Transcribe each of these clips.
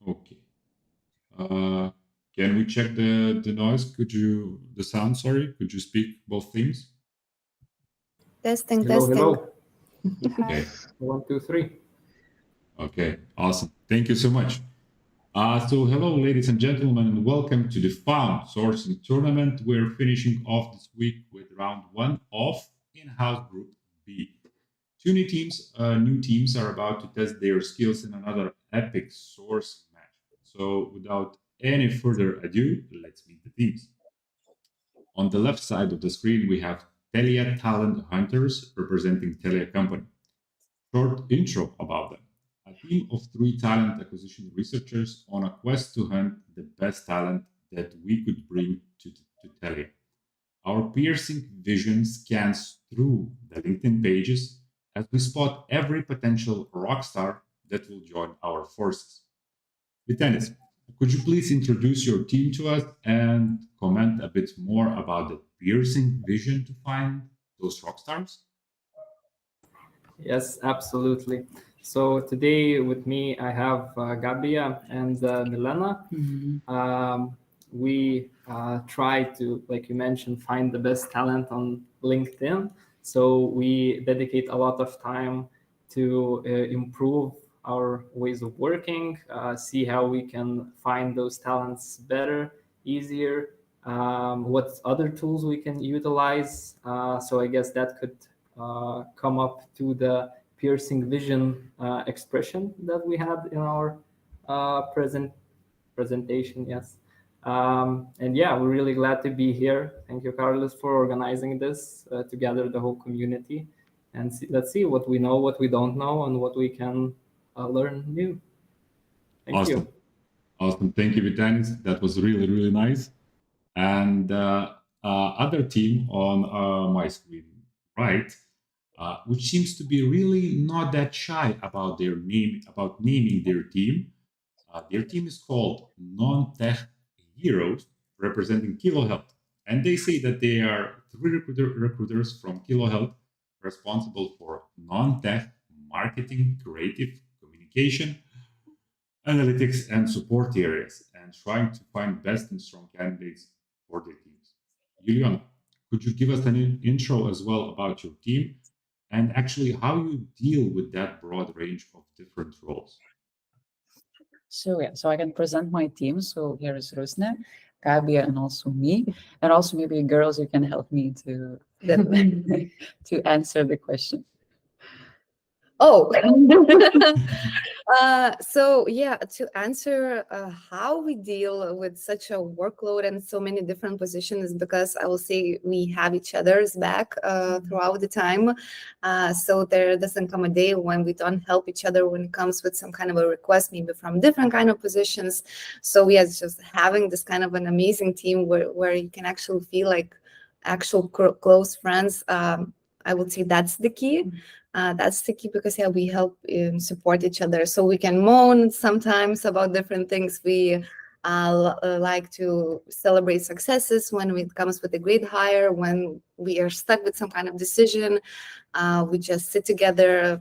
Okay. Uh, can we check the noise? The sound, sorry? Could you speak both themes? Testing, Hello, testing. hello. Okay. Yes. 1, 2, 3. Okay. Awesome. Thank you so much. So hello, ladies and gentlemen, and welcome to the Found Sourcing Tournament. We're finishing off this week with round one of in-house group B. New teams are about to test their skills in another epic source match. So without any further ado, let's meet the teams. On the left side of the screen, we have Telia Talent Hunters representing Telia Company. Short intro about them. A team of three talent acquisition researchers on a quest to hunt the best talent that we could bring to Telia. Our piercing vision scans through the LinkedIn pages as we spot every potential rock star that will join our forces. Vitalis, could you please introduce your team to us and comment a bit more about the piercing vision to find those rock stars? Yes, absolutely. So today with me, I have Gabia and Milena. We try to, like you mentioned, find the best talent on LinkedIn. So we dedicate a lot of time to improve our ways of working, see how we can find those talents better, easier, what other tools we can utilize. So I guess that could come up to the piercing vision expression that we had in our presentation. Yes. And yeah, we're really glad to be here. Thank you, Carlos, for organizing this to gather the whole community. And let's see what we know, what we don't know, and what we can learn new. Thank Awesome. you. Awesome. Thank you, Vitalis. That was really, really nice. And other team on my screen, right, which seems to be really not that shy about their name, about naming their team. Their team is called Non-Tech Heroes, representing Kilo Health. And they say that they are three recruiters from Kilo Health responsible for non-tech marketing, creative communication, analytics, and support areas, and trying to find best and strong candidates for their teams. Juliana, could you give us an intro as well about your team and actually how you deal with that broad range of different roles? So yeah, so I can present my team. So here is Rusna, Gabia, and also me, and also maybe girls, you can help me to to answer the question. Oh, so yeah, to answer how we deal with such a workload and so many different positions, because I will say we have each other's back throughout the time. So there doesn't come a day when we don't help each other when it comes with some kind of a request, maybe from different kind of positions. So we are just having this kind of an amazing team where you can actually feel like actual close friends. I would say that's the key. That's the key because yeah, we help support each other. So we can moan sometimes about different things. We like to celebrate successes when it comes with a great hire. When we are stuck with some kind of decision, we just sit together,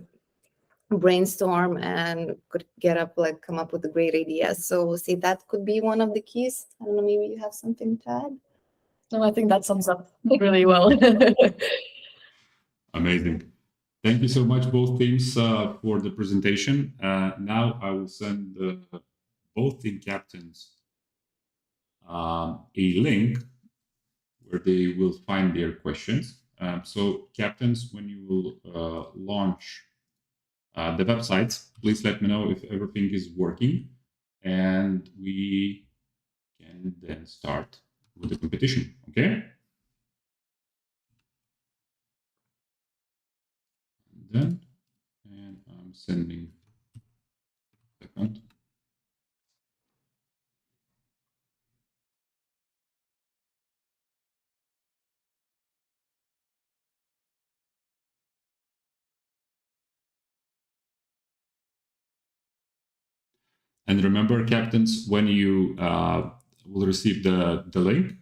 brainstorm, and could come up with a great idea. So we'll say that could be one of the keys. I don't know. Maybe you have something to add. No, I think that sums up really well. Amazing. Thank you so much, both teams, for the presentation. Now I will send both team captains a link where they will find their questions. So, captains, when you will launch the websites, please let me know if everything is working, and we can then start with the competition. Okay. Then, and I'm sending. Second. And remember, captains, when you will receive the link,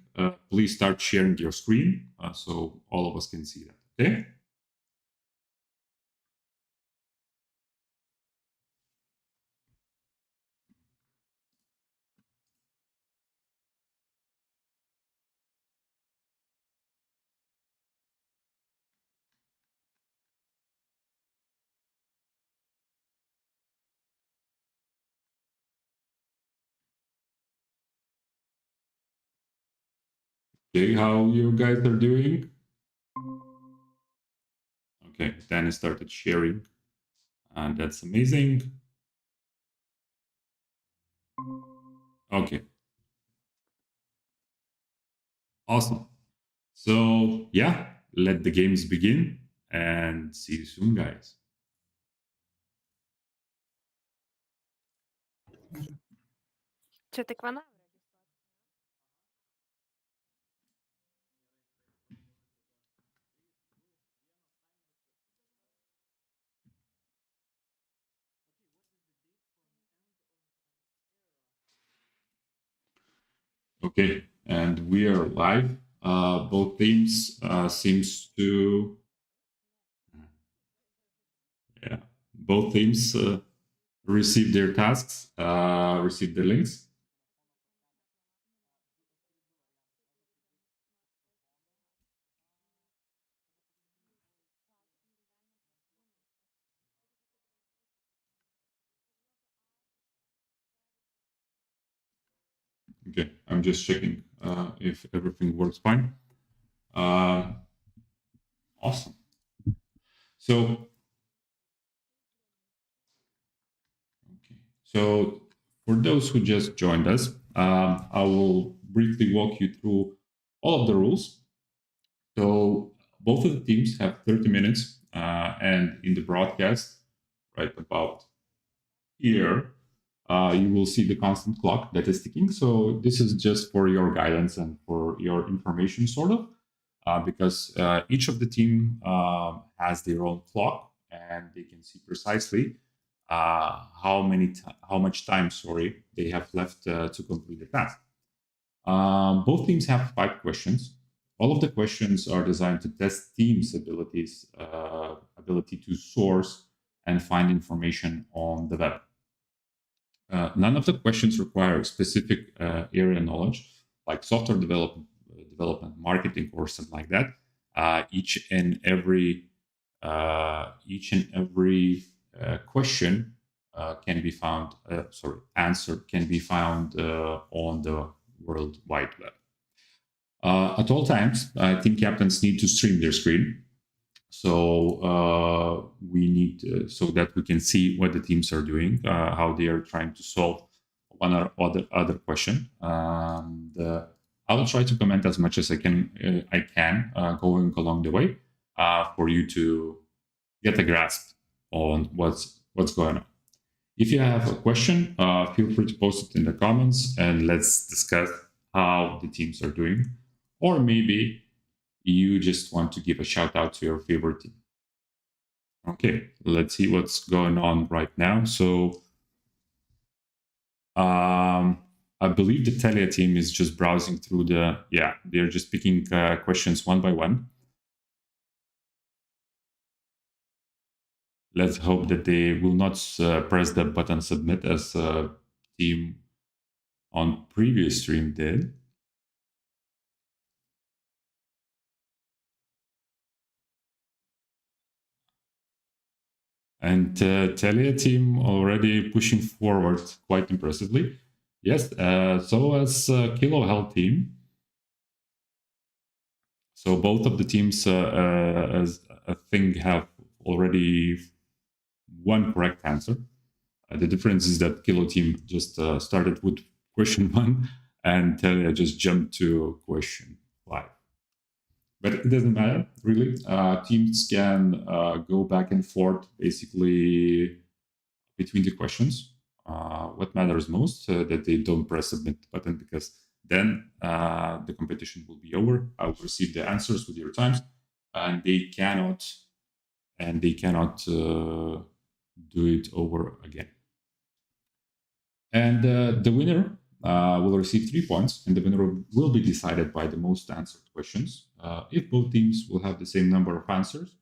please start sharing your screen so all of us can see that. Okay. Okay, how you guys are doing? Okay, Danny started sharing, and that's amazing. Okay, awesome. So yeah, let the games begin, and see you soon, guys. Чи ти квана? Okay, and we are live. Both teams seems to, yeah, both teams received their tasks, received the links. Okay, I'm just checking if everything works fine. Awesome. So, okay. So for those who just joined us, I will briefly walk you through all of the rules. So both of the teams have 30 minutes, and in the broadcast, right about here, you will see the constant clock that is ticking. So this is just for your guidance and for your information, sort of, because each of the team has their own clock, and they can see precisely how much time, sorry, they have left to complete the task. Both teams have 5 questions. All of the questions are designed to test teams' ability to source and find information on the web. None of the questions require specific area knowledge, like software development, marketing, or something like that. Each and every question can be found. Answer can be found on the World Wide Web. At all times, team captains need to stream their screen, so we need so that we can see what the teams are doing, how they are trying to solve one or other question. I will try to comment as much as I can going along the way for you to get a grasp on what's going on. If you have a question, feel free to post it in the comments, and let's discuss how the teams are doing, or maybe you just want to give a shout out to your favorite team. Okay, let's see what's going on right now. So I believe the Telia team is just browsing through they're just picking questions one by one. Let's hope that they will not press the button submit as team on previous stream did. And Telia team already pushing forward quite impressively. Yes, so as Kilo Health team. So both of the teams, as I think, have already one correct answer. The difference is that Kilo team just started with question 1, and Telia just jumped to question 5. But it doesn't matter, really. Teams can go back and forth, basically, between the questions. What matters most that they don't press submit button, because then the competition will be over. I will receive the answers with your times, and they cannot do it over again. And the winner will receive 3 points, and the winner will be decided by the most answered questions. If both teams will have the same number of answers,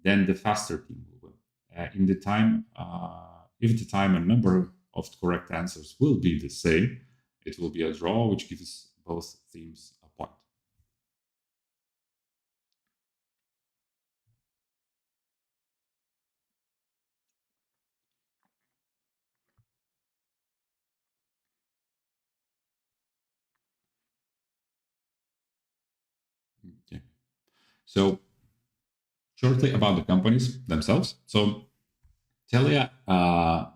then the faster team will win. If the time and number of correct answers will be the same, it will be a draw, which gives both teams a point. Okay. So shortly about the companies themselves. So Telia,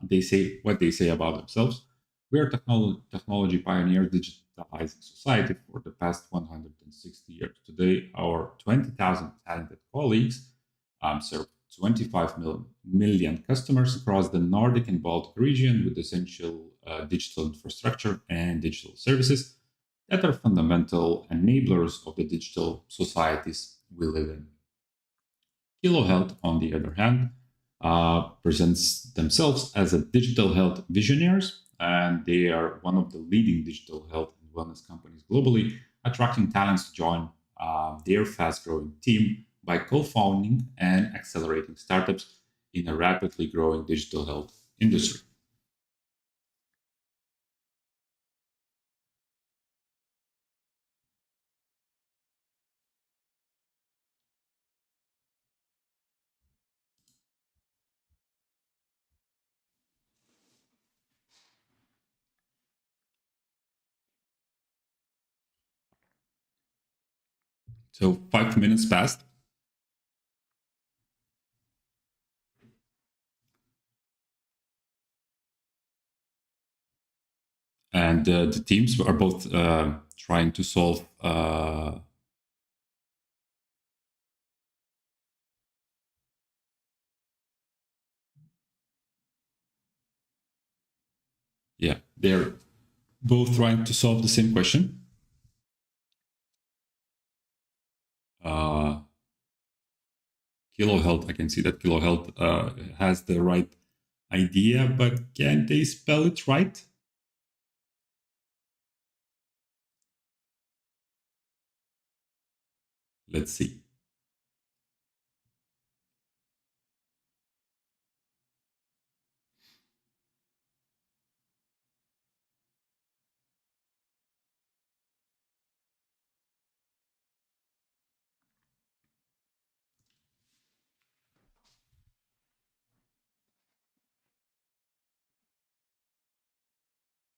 they say what they say about themselves. We are technology pioneers digitalizing society for the past 160 years. Today, our 20,000 talented colleagues serve 25 million customers across the Nordic and Baltic region with essential digital infrastructure and digital services that are fundamental enablers of the digital societies we live in. Kilo Health, on the other hand, presents themselves as a digital health visionaries, and they are one of the leading digital health and wellness companies globally, attracting talents to join their fast-growing team by co-founding and accelerating startups in a rapidly growing digital health industry. So 5 minutes passed, and the teams are both trying to solve. Yeah, they're both trying to solve the same question. Uh, Kilo Health, I can see that Kilo Health has the right idea, but can they spell it right? Let's see.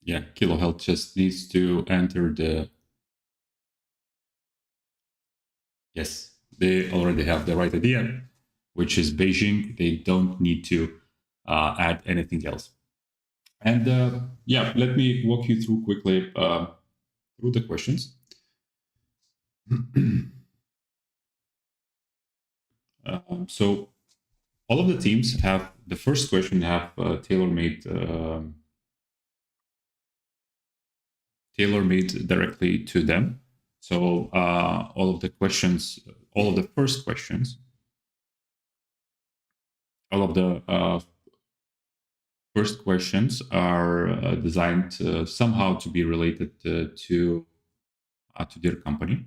Yeah, Kilo Health just needs to enter the. Yes, they already have the right idea, which is Beijing. They don't need to add anything else. And yeah, let me walk you through quickly through the questions. So all of the teams have the first question have tailor-made directly to them. So all of the questions, all of the first questions, all of the first questions are designed somehow to be related to their company.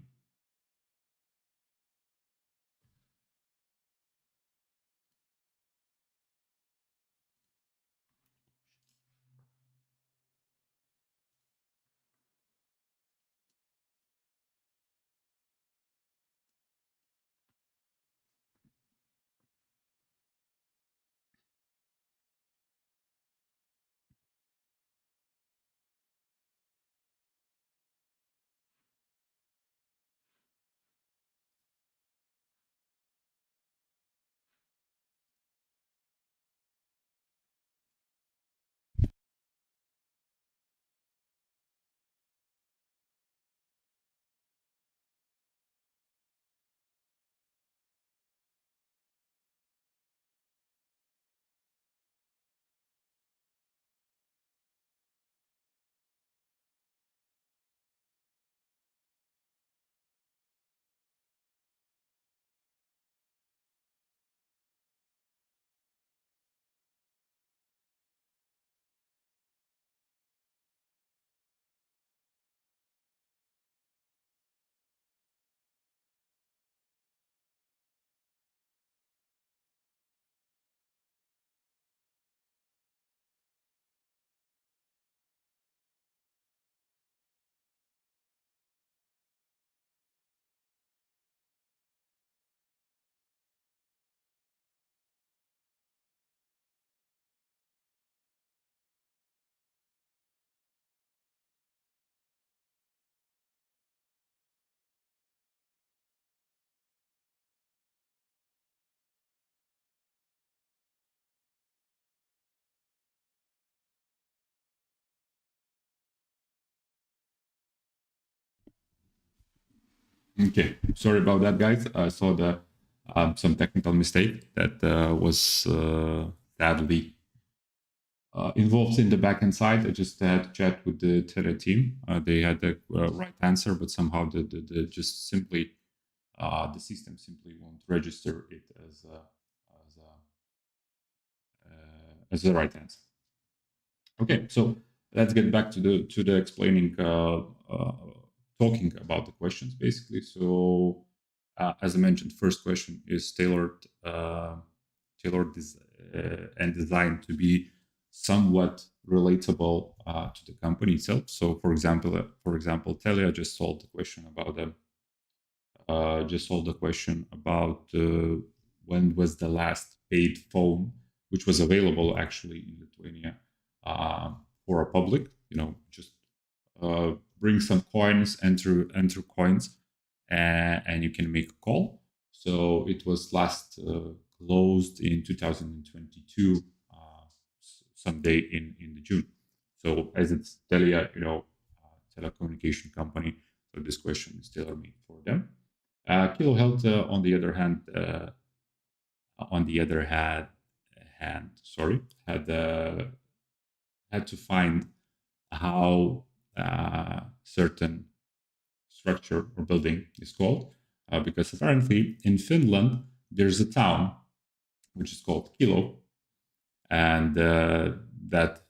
Okay, sorry about that, guys. I saw the some technical mistake that was sadly involved in the backend side. I just had to chat with the Telia team. They had the right answer, but somehow the just simply the system simply won't register it as as the right answer. Okay, so let's get back to the explaining, talking about the questions basically. So, as I mentioned, first question is and designed to be somewhat relatable to the company itself. So, for example, Telia just solved the question about when was the last paid phone which was available actually in Lithuania for a public. Just bring some coins, enter coins, and you can make a call. So it was last closed in 2022, someday in the June. So as it's Telia, telecommunication company, so this question is tailor-made for them. Kilo Health, on the other hand, sorry, had to find how certain structure or building is called, because apparently in Finland there's a town which is called Kilo, and that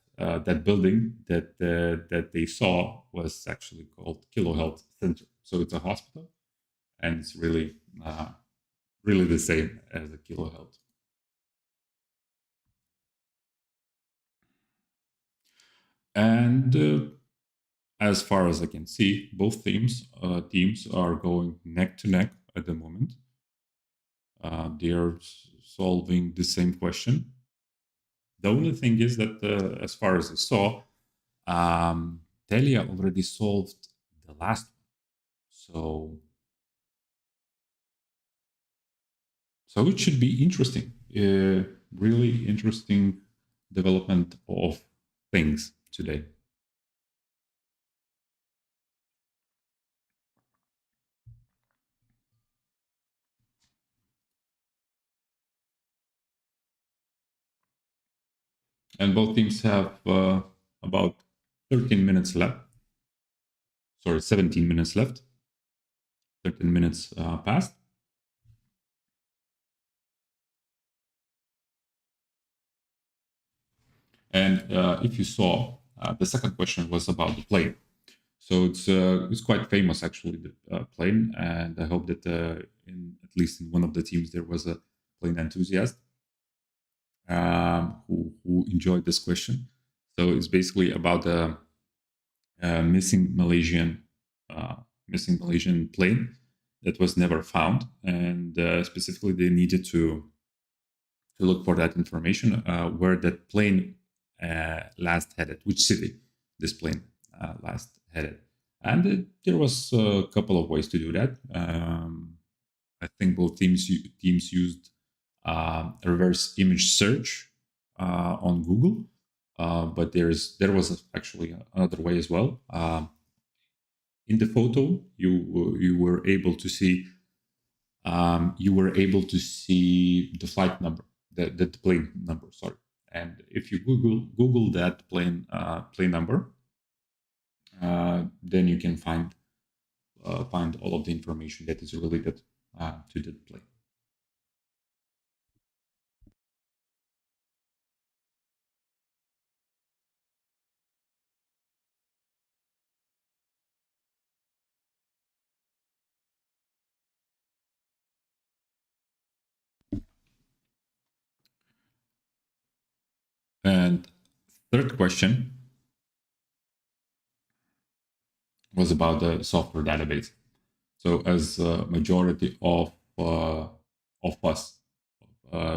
building that they saw was actually called Kilo Health Center. So it's a hospital, and it's really the same as the Kilo Health. And as far as I can see, both teams are going neck to neck at the moment. They are solving the same question. The only thing is that, as far as I saw, Telia already solved the last one. So it should be interesting, really interesting development of things today. And both teams have about 13 minutes left. Sorry, 17 minutes left. 13 minutes passed. And if you saw, the second question was about the plane. So it's quite famous, actually, the plane. And I hope that at least in one of the teams there was a plane enthusiast who enjoyed this question. So it's basically about the missing Malaysian plane that was never found, and specifically they needed to look for that information, where that plane last headed, which city this plane last headed. And there was a couple of ways to do that. I think both teams used reverse image search on Google, but there was actually another way as well. In the photo, you were able to see the flight number, the plane number. Sorry, and if you Google that plane number, then you can find all of the information that is related to the plane. And third question was about the software database. So as a majority of us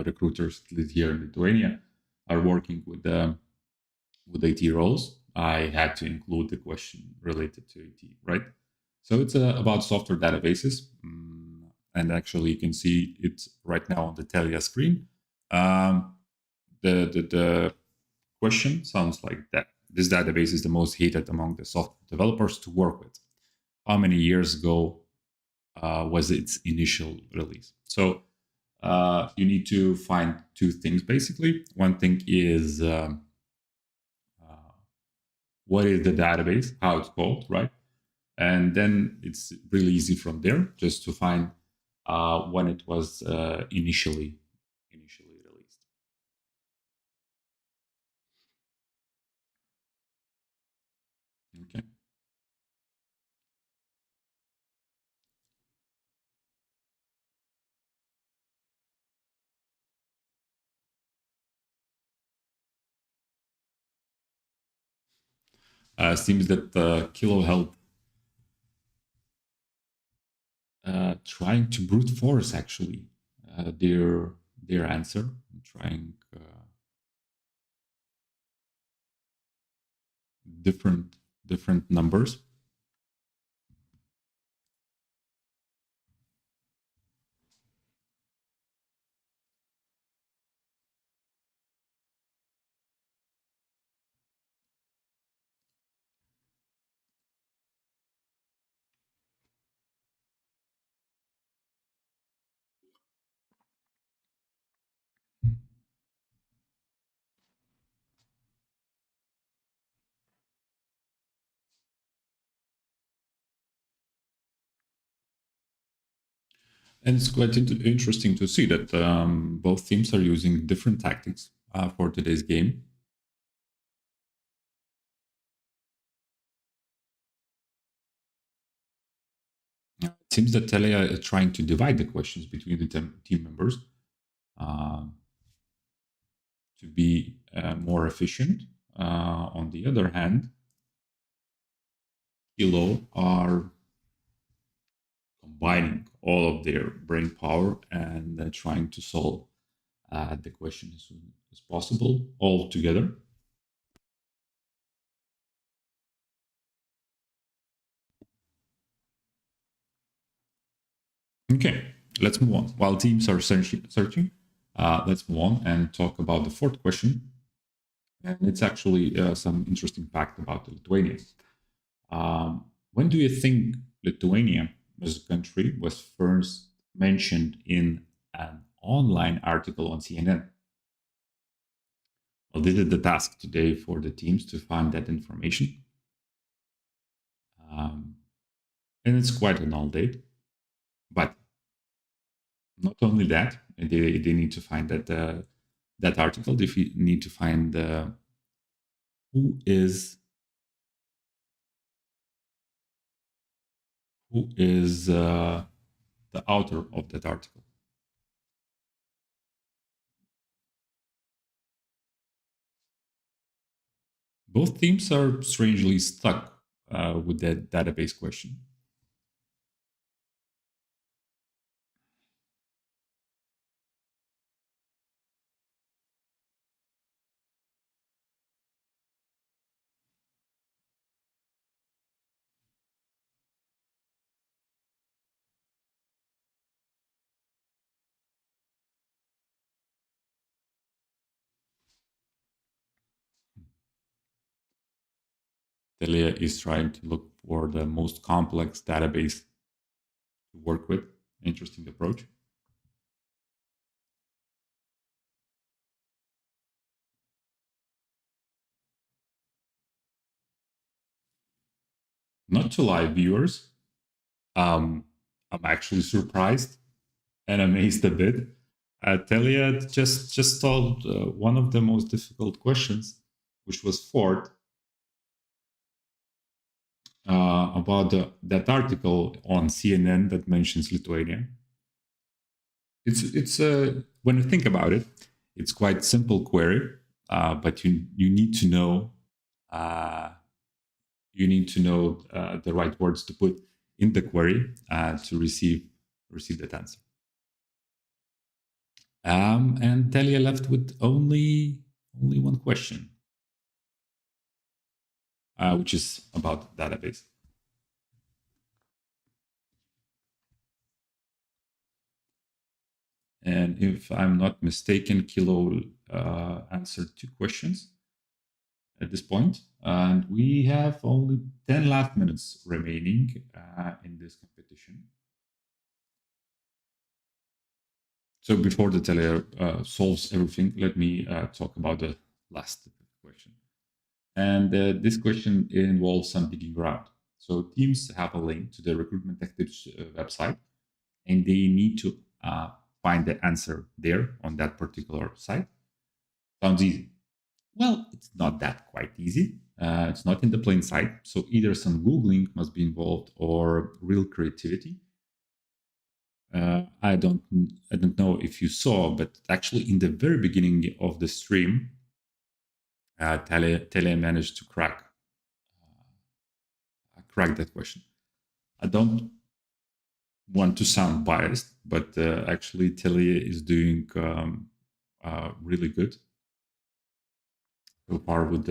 recruiters here in Lithuania are working with IT roles, I had to include the question related to IT, right? So it's about software databases. And actually you can see it right now on the Telia screen. The question sounds like that. This database is the most hated among the software developers to work with. How many years ago was its initial release. So you need to find two things basically. One thing is what is the database, how it's called, right? And then it's really easy from there just to find when it was initially released. Okay. Seems that Kilo Health trying to brute force actually their answer. I'm trying different numbers. And it's quite interesting to see that both teams are using different tactics for today's game. It seems that Telia is trying to divide the questions between the team members to be more efficient. On the other hand, Kilo are combining all of their brain power and trying to solve the question as soon as possible all together. Okay, let's move on. While teams are searching, let's move on and talk about the fourth question. And it's actually some interesting fact about Lithuania. When do you think Lithuania as a country was first mentioned in an online article on CNN? Well, this is the task today for the teams to find that information. And it's quite an old date. But not only that, they need to find that article. They need to find who is the author of that article. Both teams are strangely stuck with that database question. Telia is trying to look for the most complex database to work with. Interesting approach. Not to lie, viewers, I'm actually surprised and amazed a bit. Telia just solved one of the most difficult questions, which was fourth, about that article on CNN that mentions Lithuania. It's when you think about it, it's quite simple query, but you need to know the right words to put in the query to receive that answer. And Telia left with only one question, which is about database. And if I'm not mistaken, Kilo answered two questions at this point, and we have only 10 last minutes remaining in this competition. So before the Telia solves everything, let me talk about the last question. And this question involves some digging around. So teams have a link to the Recruitment Tactics website, and they need to find the answer there on that particular site. Sounds easy. Well, it's not that quite easy. It's not in the plain sight. So either some Googling must be involved or real creativity. I don't know if you saw, but actually in the very beginning of the stream, Tele managed to crack that question. I don't want to sound biased, but actually Tele is doing really good so far with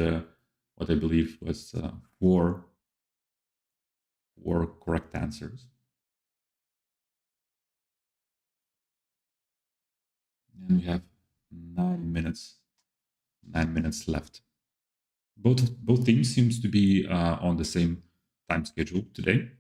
what I believe was four correct answers. And we have 9 minutes left. Both teams seems to be on the same time schedule today.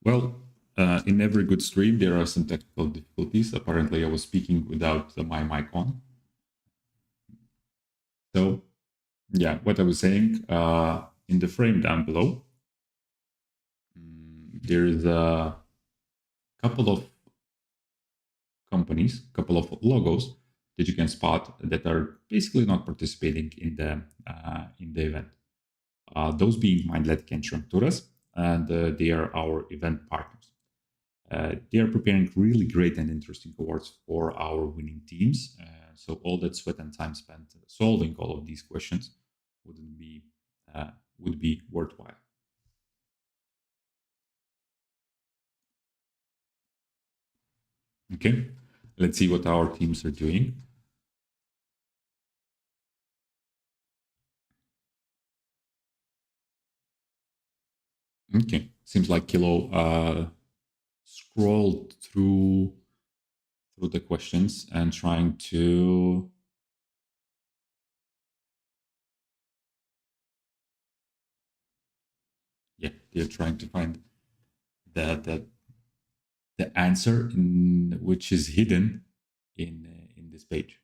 Well, in every good stream, there are some technical difficulties. Apparently, I was speaking without my mic on. So, yeah, what I was saying, in the frame down below, there is a couple of companies, couple of logos that you can spot that are basically not participating in the event. Those being Mindlet and Structuras, and they are our event partners. They are preparing really great and interesting awards for our winning teams. So all that sweat and time spent solving all of these questions would be worthwhile. Okay, let's see what our teams are doing. Okay, seems like Kilo scrolled through the questions and trying to they're trying to find the answer which is hidden in this page.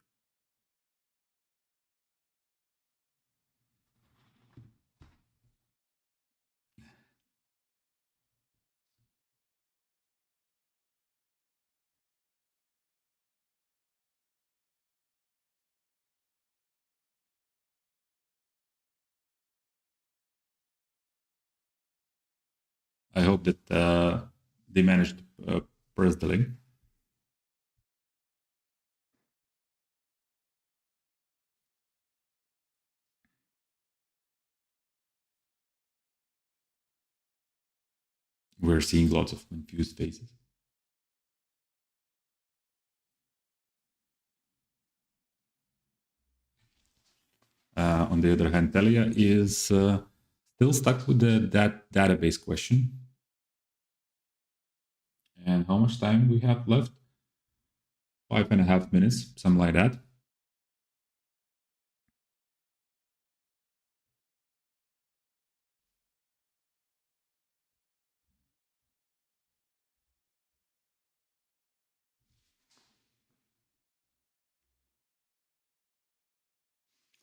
I hope that they managed to press the link. We're seeing lots of confused faces. On the other hand, Telia is still stuck with that database question. And how much time we have left? 5.5 minutes, something like that.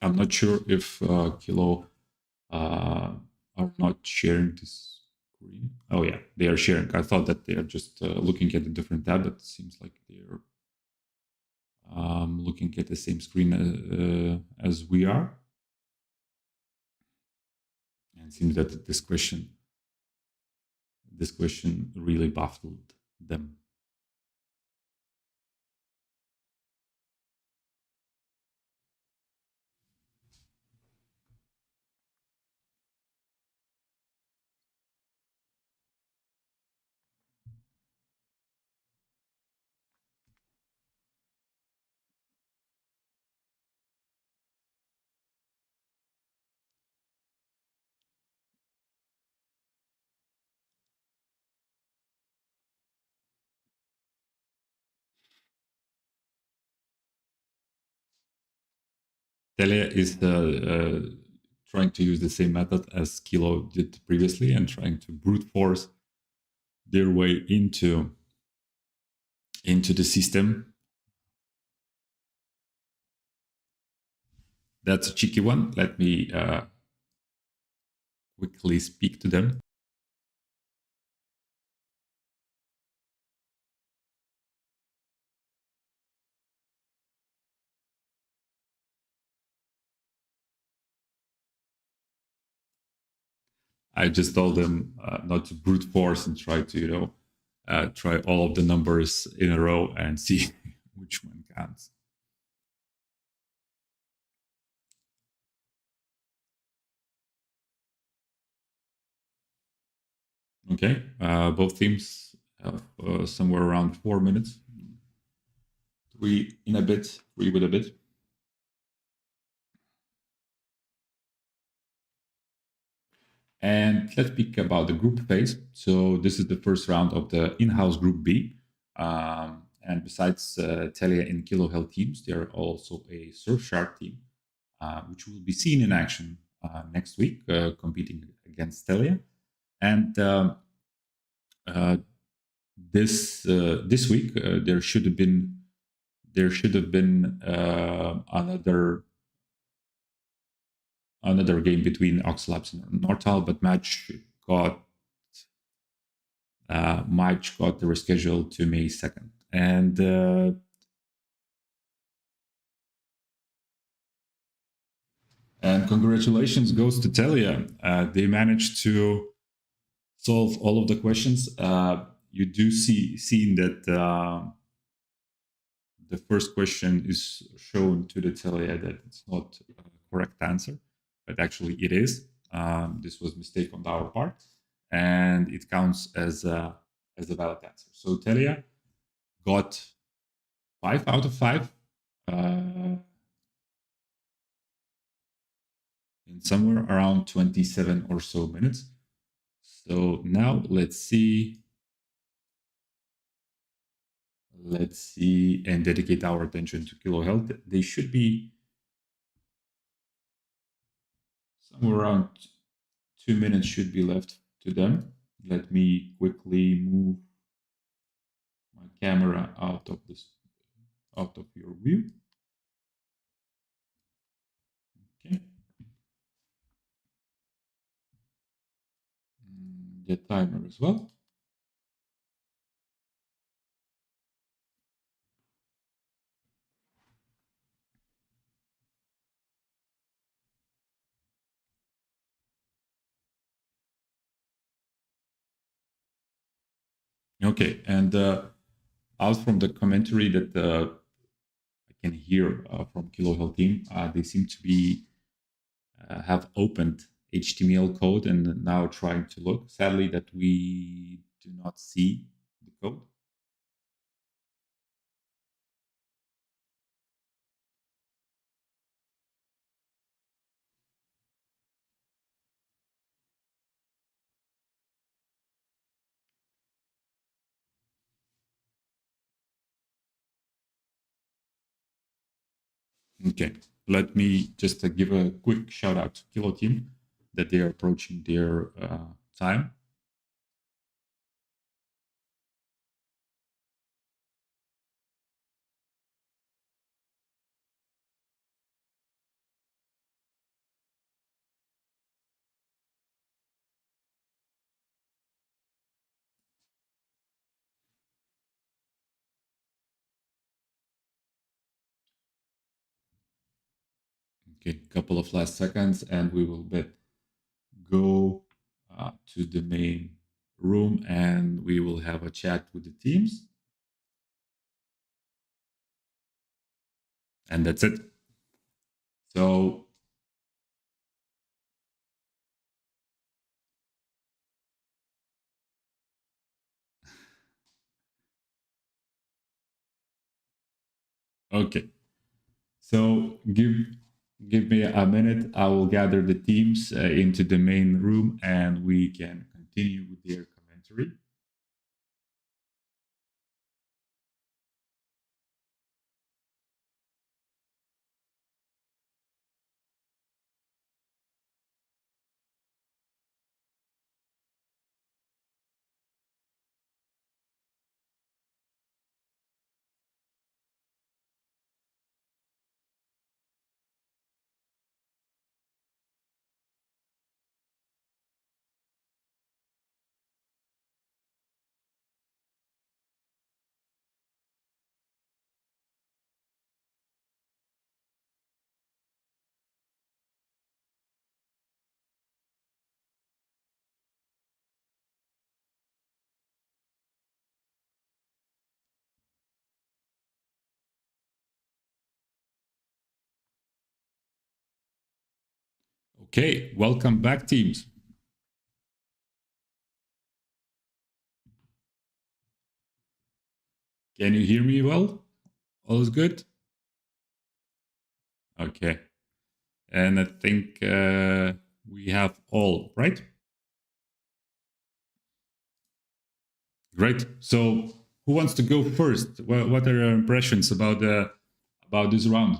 I'm not sure if Kilo are not sharing this screen. Oh yeah, they are sharing. I thought that they are just looking at a different tab, but it seems like they're looking at the same screen as we are. And it seems that this question really baffled them. Telia is trying to use the same method as Kilo did previously and trying to brute force their way into the system. That's a cheeky one. Let me quickly speak to them. I just told them not to brute force and try to, try all of the numbers in a row and see which one counts. Okay, both teams have somewhere around 4 minutes. Three with a bit. And let's speak about the group phase. So this is the first round of the in-house Group B. And besides Telia and Kilo Health teams, there are also a Surfshark team, which will be seen in action next week, competing against Telia. And this week there should have been another game between Oxlabs and Nortal, but match got rescheduled to May 2nd. And congratulations goes to Telia. They managed to solve all of the questions. You do seeing that the first question is shown to the Telia that it's not a correct answer, but actually it is. This was a mistake on our part, and it counts as a valid answer. So Telia got 5 out of 5 in somewhere around 27 or so minutes. So now let's see and dedicate our attention to Kilo Health. They should be somewhere around 2 minutes should be left to them. Let me quickly move my camera out of your view. Okay. The timer as well. Okay, and out from the commentary that I can hear from Kilo Health team, they seem to be have opened HTML code and now trying to look. Sadly, that we do not see the code. Okay, let me just give a quick shout out to Kilo team that they are approaching their time. Okay, couple of last seconds, and we will go to the main room, and we will have a chat with the teams. And that's it. So okay. So give me a minute. I will gather the teams into the main room, and we can continue with their commentary. Okay, welcome back, teams. Can you hear me well? All is good? Okay. And I think we have all, right? Great. So who wants to go first? What are your impressions about this round?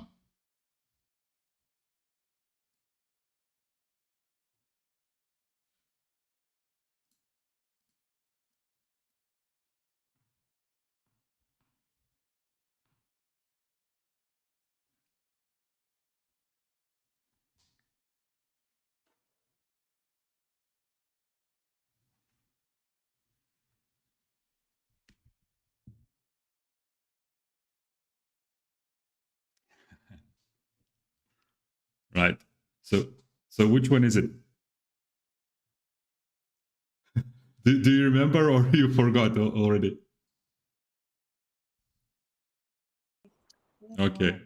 Right. So which one is it? Do you remember, or you forgot already? Okay.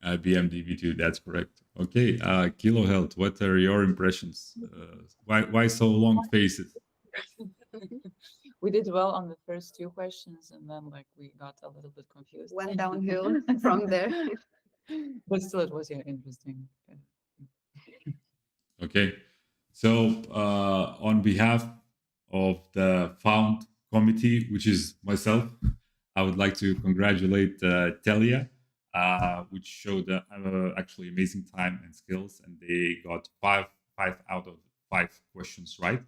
BMDB2, that's correct. Okay, Kilo Health, what are your impressions? Why so long faces? We did well on the first two questions, and then like we got a little bit confused. Went downhill from there. But still, it was interesting. Okay, so on behalf of the found committee, which is myself, I would like to congratulate Telia, which showed actually amazing time and skills, and they got five out of 5 questions right.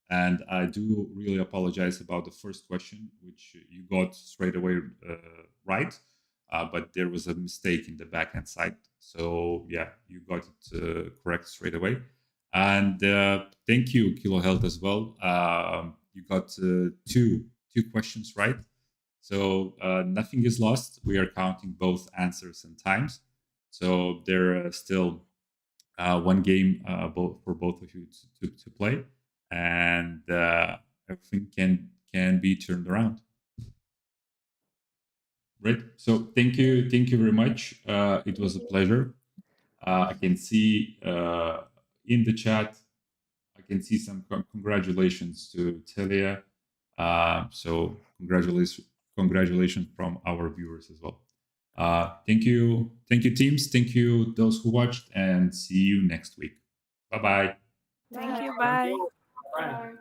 And I do really apologize about the first question, which you got straight away right, but there was a mistake in the backend side. So yeah, you got it correct straight away. And thank you, Kilo Health, as well. You got two questions right. So nothing is lost. We are counting both answers and times. So there are still one game for both of you to play, and everything can be turned around. Right. So thank you very much. It was a pleasure. I can see in the chat, I can see some congratulations to Telia. So congratulations from our viewers as well. Thank you, teams. Thank you, those who watched, and see you next week. Bye bye. Thank you. Bye. Bye.